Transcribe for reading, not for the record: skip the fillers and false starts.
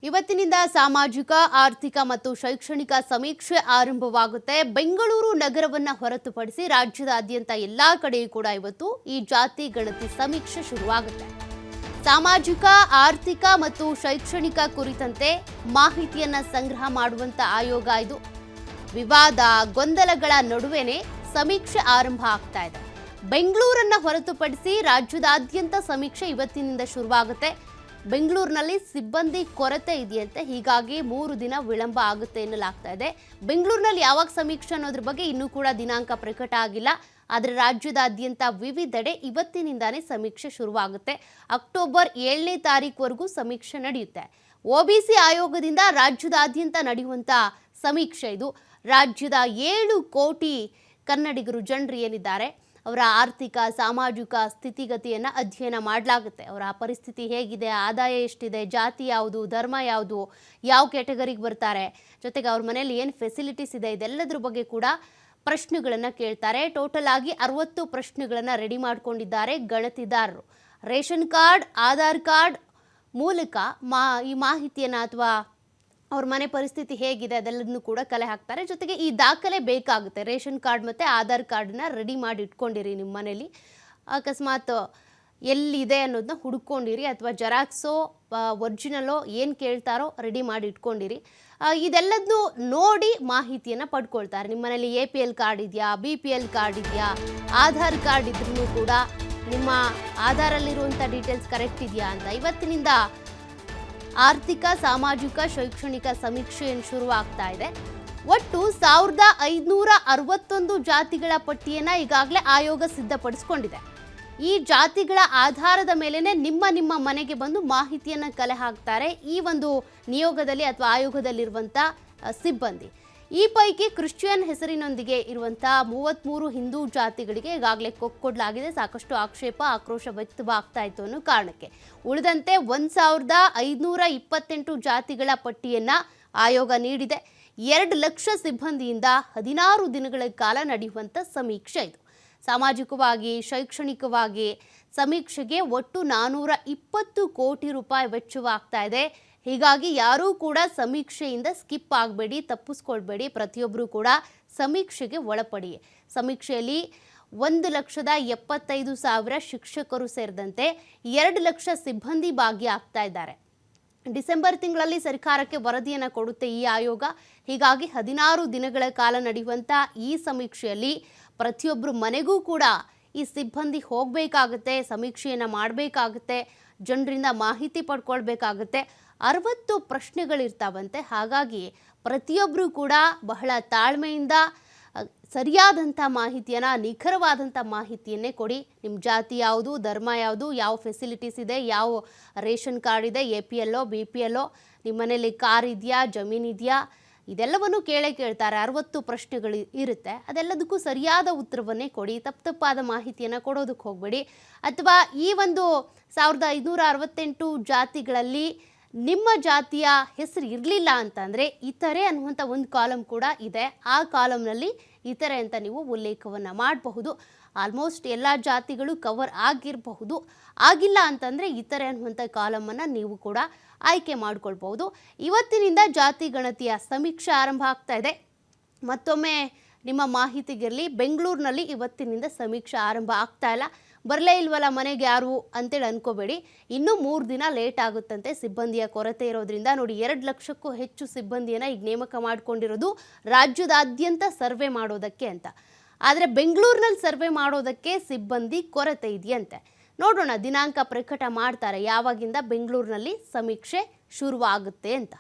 ಇವತ್ತಿನಿಂದ ಸಾಮಾಜಿಕ, ಆರ್ಥಿಕ ಮತ್ತು ಶೈಕ್ಷಣಿಕ ಸಮೀಕ್ಷೆ ಆರಂಭವಾಗುತ್ತೆ. ಬೆಂಗಳೂರು ನಗರವನ್ನು ಹೊರತುಪಡಿಸಿ ರಾಜ್ಯದಾದ್ಯಂತ ಎಲ್ಲಾ ಕಡೆಯೂ ಕೂಡ ಇವತ್ತು ಈ ಜಾತಿ ಗಣತಿ ಸಮೀಕ್ಷೆ ಶುರುವಾಗುತ್ತೆ. ಸಾಮಾಜಿಕ, ಆರ್ಥಿಕ ಮತ್ತು ಶೈಕ್ಷಣಿಕ ಕುರಿತಂತೆ ಮಾಹಿತಿಯನ್ನ ಸಂಗ್ರಹ ಮಾಡುವಂತ ಆಯೋಗ ಇದು. ವಿವಾದ, ಗೊಂದಲಗಳ ನಡುವೆನೇ ಸಮೀಕ್ಷೆ ಆರಂಭ ಆಗ್ತಾ ಇದೆ. ಬೆಂಗಳೂರನ್ನ ಹೊರತುಪಡಿಸಿ ರಾಜ್ಯದಾದ್ಯಂತ ಸಮೀಕ್ಷೆ ಇವತ್ತಿನಿಂದ ಶುರುವಾಗುತ್ತೆ. ಬೆಂಗಳೂರಿನಲ್ಲಿ ಸಿಬ್ಬಂದಿ ಕೊರತೆ ಇದೆಯಂತೆ, ಹೀಗಾಗಿ 3 ದಿನ ವಿಳಂಬ ಆಗುತ್ತೆ ಎನ್ನಲಾಗ್ತಾ ಇದೆ. ಬೆಂಗಳೂರಿನಲ್ಲಿ ಯಾವಾಗ ಸಮೀಕ್ಷೆ ಅನ್ನೋದ್ರ ಬಗ್ಗೆ ಇನ್ನೂ ಕೂಡ ದಿನಾಂಕ ಪ್ರಕಟ ಆಗಿಲ್ಲ. ಆದರೆ ರಾಜ್ಯದಾದ್ಯಂತ ವಿವಿಧೆಡೆ ಇವತ್ತಿನಿಂದಾನೇ ಸಮೀಕ್ಷೆ ಶುರುವಾಗುತ್ತೆ. ಅಕ್ಟೋಬರ್ 7ನೇ ತಾರೀಕುವರೆಗೂ ಸಮೀಕ್ಷೆ ನಡೆಯುತ್ತೆ. OBC ಆಯೋಗದಿಂದ ರಾಜ್ಯದಾದ್ಯಂತ ನಡೆಯುವಂಥ ಸಮೀಕ್ಷೆ ಇದು. ರಾಜ್ಯದ 7 ಕೋಟಿ ಕನ್ನಡಿಗರು ಜನರು ಏನಿದ್ದಾರೆ ಅವರ ಆರ್ಥಿಕ, ಸಾಮಾಜಿಕ ಸ್ಥಿತಿಗತಿಯನ್ನು ಅಧ್ಯಯನ ಮಾಡಲಾಗುತ್ತೆ. ಅವರ ಪರಿಸ್ಥಿತಿ ಹೇಗಿದೆ, ಆದಾಯ ಎಷ್ಟಿದೆ, ಜಾತಿ ಯಾವುದು, ಧರ್ಮ ಯಾವುದು, ಯಾವ ಕ್ಯಾಟಗರಿಗೆ ಬರ್ತಾರೆ, ಜೊತೆಗೆ ಅವ್ರ ಮನೆಯಲ್ಲಿ ಏನು ಫೆಸಿಲಿಟೀಸ್ ಇದೆ, ಇದೆಲ್ಲದ್ರ ಬಗ್ಗೆ ಕೂಡ ಪ್ರಶ್ನೆಗಳನ್ನು ಕೇಳ್ತಾರೆ. ಟೋಟಲ್ ಆಗಿ 60 ಪ್ರಶ್ನೆಗಳನ್ನು ರೆಡಿ ಮಾಡ್ಕೊಂಡಿದ್ದಾರೆ ಗಣತಿದಾರರು. ರೇಷನ್ ಕಾರ್ಡ್, ಆಧಾರ್ ಕಾರ್ಡ್ ಮೂಲಕ ಈ ಮಾಹಿತಿಯನ್ನು ಅಥವಾ ಅವ್ರ ಮನೆ ಪರಿಸ್ಥಿತಿ ಹೇಗಿದೆ ಅದೆಲ್ಲದನ್ನು ಕೂಡ ಕಲೆ ಹಾಕ್ತಾರೆ. ಜೊತೆಗೆ ಈ ದಾಖಲೆ ಬೇಕಾಗುತ್ತೆ. ರೇಷನ್ ಕಾರ್ಡ್ ಮತ್ತು ಆಧಾರ್ ಕಾರ್ಡನ್ನ ರೆಡಿ ಮಾಡಿ ಇಟ್ಕೊಂಡಿರಿ. ನಿಮ್ಮ ಮನೇಲಿ ಅಕಸ್ಮಾತ್ ಎಲ್ಲಿದೆ ಅನ್ನೋದನ್ನ ಹುಡ್ಕೊಂಡಿರಿ, ಅಥವಾ ಜೆರಾಕ್ಸೋ ಒರಿಜಿನಲೋ ಏನು ಕೇಳ್ತಾರೋ ರೆಡಿ ಮಾಡಿ ಇಟ್ಕೊಂಡಿರಿ. ಇದೆಲ್ಲದನ್ನು ನೋಡಿ ಮಾಹಿತಿಯನ್ನು ಪಡ್ಕೊಳ್ತಾರೆ. ನಿಮ್ಮ ಮನೇಲಿ APL ಕಾರ್ಡ್ ಇದೆಯಾ, BPL ಕಾರ್ಡ್ ಇದೆಯಾ, ಆಧಾರ್ ಕಾರ್ಡ್ ಇದ್ರೂ ಕೂಡ ನಿಮ್ಮ ಆಧಾರಲ್ಲಿರುವಂಥ ಡೀಟೇಲ್ಸ್ ಕರೆಕ್ಟ್ ಇದೆಯಾ ಅಂತ ಇವತ್ತಿನಿಂದ ಆರ್ಥಿಕ, ಸಾಮಾಜಿಕ, ಶೈಕ್ಷಣಿಕ ಸಮೀಕ್ಷೆ ಶುರುವಾಗ್ತಾ ಇದೆ. ಒಟ್ಟು 1561 ಜಾತಿಗಳ ಪಟ್ಟಿಯನ್ನು ಈಗಾಗಲೇ ಆಯೋಗ ಸಿದ್ಧಪಡಿಸಿಕೊಂಡಿದೆ. ಈ ಜಾತಿಗಳ ಆಧಾರದ ಮೇಲೆನೆ ನಿಮ್ಮ ಮನೆಗೆ ಬಂದು ಮಾಹಿತಿಯನ್ನು ಕಲೆ ಹಾಕ್ತಾರೆ ಈ ಒಂದು ನಿಯೋಗದಲ್ಲಿ ಅಥವಾ ಆಯೋಗದಲ್ಲಿರುವಂಥ ಸಿಬ್ಬಂದಿ. ಈ ಪೈಕಿ ಕ್ರಿಶ್ಚಿಯನ್ ಹೆಸರಿನೊಂದಿಗೆ ಇರುವಂಥ 33 ಹಿಂದೂ ಜಾತಿಗಳಿಗೆ ಈಗಾಗಲೇ ಕೊಡಲಾಗಿದೆ. ಸಾಕಷ್ಟು ಆಕ್ರೋಶ ವ್ಯಕ್ತವಾಗ್ತಾ ಇತ್ತು ಅನ್ನೋ ಕಾರಣಕ್ಕೆ. ಉಳಿದಂತೆ 1528 ಜಾತಿಗಳ ಪಟ್ಟಿಯನ್ನು ಆಯೋಗ ನೀಡಿದೆ. 2 ಲಕ್ಷ ಸಿಬ್ಬಂದಿಯಿಂದ 16 ದಿನಗಳ ಕಾಲ ನಡೆಯುವಂಥ ಸಮೀಕ್ಷೆ ಇದು. ಸಾಮಾಜಿಕವಾಗಿ, ಶೈಕ್ಷಣಿಕವಾಗಿ ಸಮೀಕ್ಷೆಗೆ ಒಟ್ಟು 420 ಕೋಟಿ ರೂಪಾಯಿ ವೆಚ್ಚವಾಗ್ತಾ ಇದೆ. ಹೀಗಾಗಿ ಯಾರೂ ಕೂಡ ಸಮೀಕ್ಷೆಯಿಂದ ಸ್ಕಿಪ್ ಆಗಬೇಡಿ, ತಪ್ಪಿಸ್ಕೊಳ್ಬೇಡಿ. ಪ್ರತಿಯೊಬ್ಬರೂ ಕೂಡ ಸಮೀಕ್ಷೆಗೆ ಒಳಪಡಿ. ಸಮೀಕ್ಷೆಯಲ್ಲಿ 1,75,000 ಶಿಕ್ಷಕರು ಸೇರಿದಂತೆ 2 ಲಕ್ಷ ಸಿಬ್ಬಂದಿ ಭಾಗಿಯಾಗ್ತಾ ಇದ್ದಾರೆ. ಡಿಸೆಂಬರ್ ತಿಂಗಳಲ್ಲಿ ಸರ್ಕಾರಕ್ಕೆ ವರದಿಯನ್ನು ಕೊಡುತ್ತೆ ಈ ಆಯೋಗ. ಹೀಗಾಗಿ 16 ದಿನಗಳ ಕಾಲ ನಡೆಯುವಂಥ ಈ ಸಮೀಕ್ಷೆಯಲ್ಲಿ ಪ್ರತಿಯೊಬ್ಬರು ಮನೆಗೂ ಕೂಡ ಈ ಸಿಬ್ಬಂದಿ ಹೋಗಬೇಕಾಗುತ್ತೆ, ಸಮೀಕ್ಷೆಯನ್ನು ಮಾಡಬೇಕಾಗುತ್ತೆ, ಜನರಿಂದ ಮಾಹಿತಿ ಪಡ್ಕೊಳ್ಬೇಕಾಗುತ್ತೆ. 60 ಪ್ರಶ್ನೆಗಳಿರ್ತಾವಂತೆ. ಹಾಗಾಗಿ ಪ್ರತಿಯೊಬ್ಬರೂ ಕೂಡ ಬಹಳ ತಾಳ್ಮೆಯಿಂದ ಸರಿಯಾದಂಥ ಮಾಹಿತಿಯನ್ನು, ನಿಖರವಾದಂಥ ಮಾಹಿತಿಯನ್ನೇ ಕೊಡಿ. ನಿಮ್ಮ ಜಾತಿ ಯಾವುದು, ಧರ್ಮ ಯಾವುದು, ಯಾವ ಫೆಸಿಲಿಟೀಸ್ ಇದೆ, ಯಾವ ರೇಷನ್ ಕಾರ್ಡ್ ಇದೆ, APL BPL, ನಿಮ್ಮ ಮನೇಲಿ ಕಾರ್ ಇದೆಯಾ, ಜಮೀನಿದೆಯಾ, ಇದೆಲ್ಲವನ್ನು ಕೇಳ್ತಾರೆ. 60 ಪ್ರಶ್ನೆಗಳು ಇರುತ್ತೆ. ಅದೆಲ್ಲದಕ್ಕೂ ಸರಿಯಾದ ಉತ್ತರವನ್ನೇ ಕೊಡಿ. ತಪ್ಪಾದ ಮಾಹಿತಿಯನ್ನು ಕೊಡೋದಕ್ಕೆ ಹೋಗಬೇಡಿ. ಅಥವಾ ಈ ಒಂದು 1568 ಜಾತಿಗಳಲ್ಲಿ ನಿಮ್ಮ ಜಾತಿಯ ಹೆಸರು ಇರಲಿಲ್ಲ ಅಂತಂದರೆ ಇತರೆ ಅನ್ನುವಂಥ ಒಂದು ಕಾಲಮ್ ಕೂಡ ಇದೆ. ಆ ಕಾಲಮ್ನಲ್ಲಿ ಇತರೆ ಅಂತ ನೀವು ಉಲ್ಲೇಖವನ್ನು ಮಾಡಬಹುದು. ಆಲ್ಮೋಸ್ಟ್ ಎಲ್ಲ ಜಾತಿಗಳು ಕವರ್ ಆಗಿರಬಹುದು. ಆಗಿಲ್ಲ ಅಂತಂದರೆ ಇತರೆ ಅನ್ನುವಂಥ ಕಾಲಮನ್ನು ನೀವು ಕೂಡ ಆಯ್ಕೆ ಮಾಡ್ಕೊಳ್ಬಹುದು. ಇವತ್ತಿನಿಂದ ಜಾತಿ ಗಣತಿಯ ಸಮೀಕ್ಷೆ ಆರಂಭ ಆಗ್ತಾ ಇದೆ. ಮತ್ತೊಮ್ಮೆ ನಿಮ್ಮ ಮಾಹಿತಿಗಿರಲಿ, ಬೆಂಗಳೂರಿನಲ್ಲಿ ಇವತ್ತಿನಿಂದ ಸಮೀಕ್ಷೆ ಆರಂಭ ಆಗ್ತಾ ಇಲ್ಲ. ಬರಲೇ ಇಲ್ವಲ್ಲ ಮನೆಗೆ ಯಾರು ಅಂತೇಳಿ ಅನ್ಕೋಬೇಡಿ. ಇನ್ನೂ 3 ದಿನ ಲೇಟ್ ಆಗುತ್ತಂತೆ. ಸಿಬ್ಬಂದಿಯ ಕೊರತೆ ಇರೋದ್ರಿಂದ ನೋಡಿ, 2 ಲಕ್ಷಕ್ಕೂ ಹೆಚ್ಚು ಸಿಬ್ಬಂದಿಯನ್ನು ಈಗ ನೇಮಕ ಮಾಡಿಕೊಂಡಿರೋದು ರಾಜ್ಯದಾದ್ಯಂತ ಸರ್ವೆ ಮಾಡೋದಕ್ಕೆ ಅಂತ. ಆದರೆ ಬೆಂಗಳೂರಿನಲ್ಲಿ ಸರ್ವೆ ಮಾಡೋದಕ್ಕೆ ಸಿಬ್ಬಂದಿ ಕೊರತೆ ಇದೆಯಂತೆ. ನೋಡೋಣ, ದಿನಾಂಕ ಪ್ರಕಟ ಮಾಡ್ತಾರೆ ಯಾವಾಗಿಂದ ಬೆಂಗಳೂರಿನಲ್ಲಿ ಸಮೀಕ್ಷೆ ಶುರುವಾಗುತ್ತೆ ಅಂತ.